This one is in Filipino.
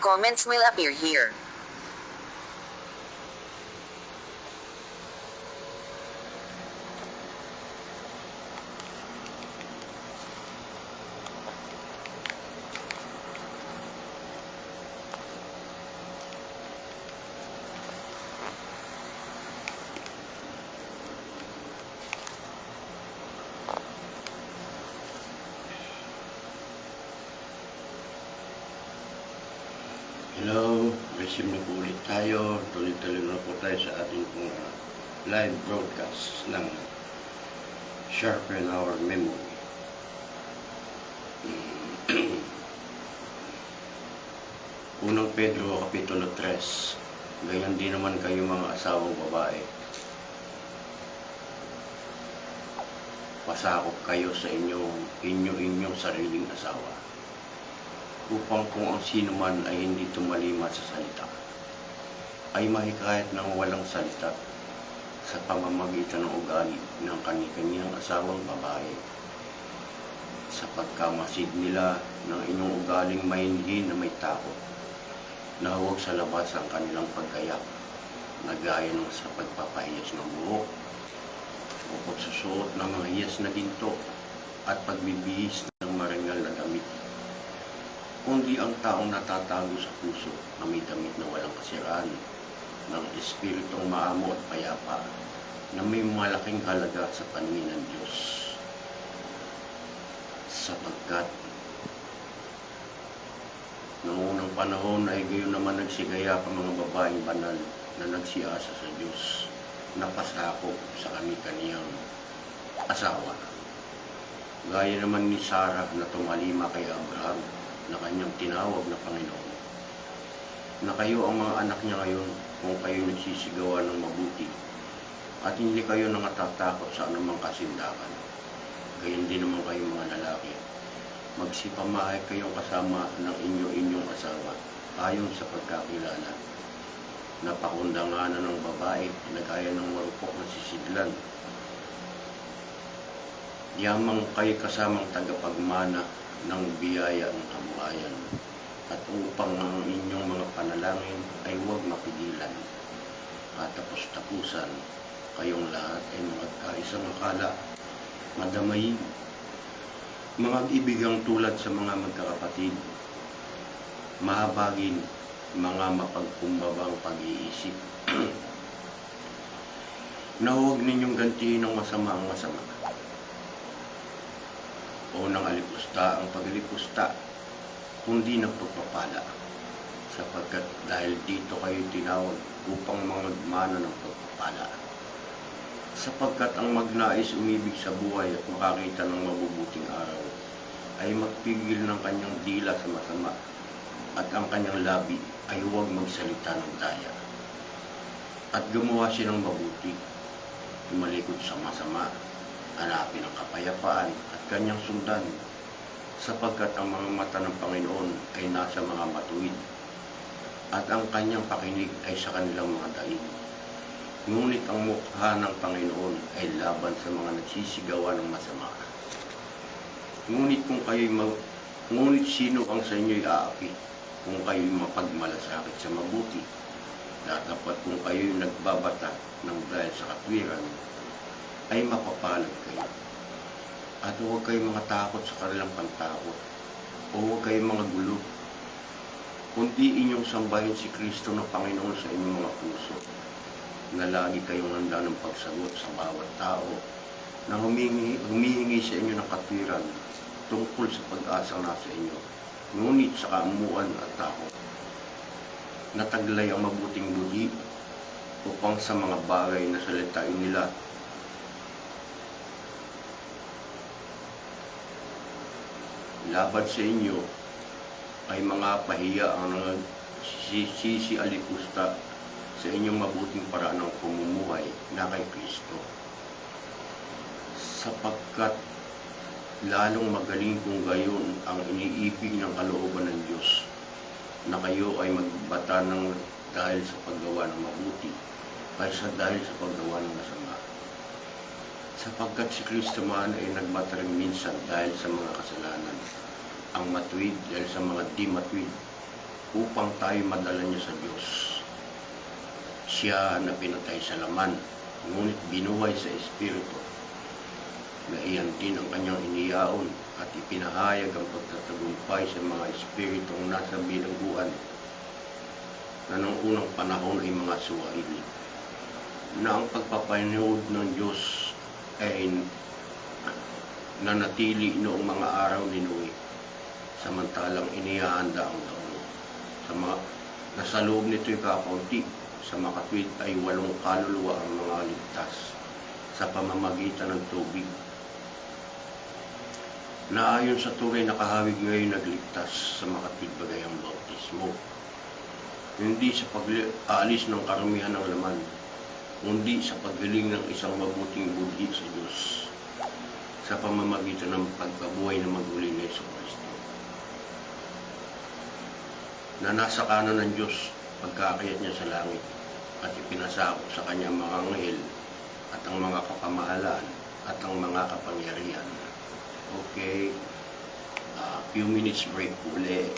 comments will appear here. Hello, resume na po ulit tayo. Tuloy-tuloy na po tayo sa ating live broadcast ng Sharpen Our Memory. Unang Pedro, Kapitulo 3. Ganyan din naman kayo mga asawang babae. Pasakop kayo sa inyong sariling asawa, upang kung ang sino man ay hindi tumalima sa salita, ay mahikayat ng walang salita sa pamamagitan ng ugali ng kani-kaniyang asawang babae, sa pagkamasid nila ng inyong ugaling mainhin na may takot, na huwag sa labas ang kanilang pagkayak, na gaya ng sa pagpapahiyas ng buhok, o pagsusuot ng mga hiyas na ginto, at pagbibihis ng marangal na damit, kundi ang taong natatago sa puso na may damit na walang kasiraan, ng espiritong maamo at payapa, na may malaking halaga sa paningin ng Diyos. Sapagkat noong unang panahon ay gayon naman nagsigaya ang mga babaeng banal na nagsiasa sa Diyos, na pasakop sa kani-kaniyang asawa. Gaya naman ni Sarah na tumalima kay Abraham, na kanyang tinawag na Panginoon, na kayo ang mga anak niya ngayon kung kayo nagsisigawan ng mabuti at hindi kayo nangatatakot sa anumang kasindakan. Gayon din naman kayo mga lalaki, magsipamahay kayong kasama ng inyong asawa ayon sa pagkakilala, na pakundanganan ng babae na gaya ng marupok na sisidlan. Yamang kayo kasamang tagapagmana ng biyaya ng kabuhayan, at upang ang inyong mga panalangin ay huwag mapigilan, at tapos-tapusan kayong lahat ay magkaisang akala, madamayin, mga ibigang tulad sa mga magkakapatid, mahabagin, mga mapagkumbabang pag-iisip, na huwag ninyong gantiin ng masama ang masama, o ng alipusta ang paglipusta, kundi ng pagpapala, sapagkat dahil dito kayo tinawag upang magmana ng pagpapala. Sapagkat ang magnais umibig sa buhay at makakita ng mabubuting araw, ay magpigil ng kanyang dila sa masama, at ang kanyang labi ay huwag magsalita ng daya. At gumawa siya ng mabuti, tumalikod sa masama, hanapin ang kapayapaan at kanyang sundan, sapagkat ang mga mata ng Panginoon ay nasa mga matuwid, at ang kanyang pakinig ay sa kanilang mga daig. Ngunit ang mukha ng Panginoon ay laban sa mga nagsisigawa ng masama. Ngunit sino ang sa inyo'y aapi kung kayo'y mapagmalasakit sa mabuti? Dapat kung kayo'y nagbabata ng dahil sa katwiran, ay mapapalad kayo. At huwag kayong mga takot sa kanilang pantakot, o huwag kayong mga gulo, kundi inyong sambahin si Kristo na Panginoon sa inyong mga puso, na lagi kayong handa ng pagsagot sa bawat tao na humihingi sa inyo ng katwiran tungkol sa pag-asang nasa inyo, ngunit sa kaamuan at takot, nataglay ang mabuting budi, upang sa mga bagay na salitain nila laban sa inyo ay mga pahiya ang nagsisialipusta sa inyong mabuting paraan ng pamumuhay na kay Kristo. Sapagkat lalong magaling kung gayon ang iniibig ng kalooban ng Diyos, na kayo ay magbata ng dahil sa paggawa ng mabuti, kaysa dahil sa paggawa ng masama. Sapagkat si Kristo man ay nagbata rin minsan dahil sa mga kasalanan, ang matuwid dahil sa mga di matuwid, upang tayo madala niya sa Diyos. Siya na pinatay sa laman, ngunit binuhay sa Espiritu, na iyan din ang kanyang iniyaon at ipinahayag ang pagtatagumpay sa mga espiritong nasa bilangguan na noong unang panahon ay mga Suwaili, na ang pagpapanood ng Diyos ay nanatili noong mga araw ni Noe, samantalang inihahanda ang taon. Nasa loob nito'y kakaunti, sa makatwid ay 8 kaluluwa ang mga ligtas sa pamamagitan ng tubig, na ayon sa tunay na kahawig ngayon nagligtas sa makatwid bagay ang bautismo, hindi sa pag-aalis ng karamihan ng laman, kundi sa paggaling ng isang mabuting budhi sa Diyos sa pamamagitan ng pagkabuhay na maguli ni Jesucristo, na nasa kanan ng Diyos pagkakayat niya sa langit at ipinasakop sa kanyang mga anghel at ang mga kapamahalaan at ang mga kapangyarihan. Okay, few minutes break uli.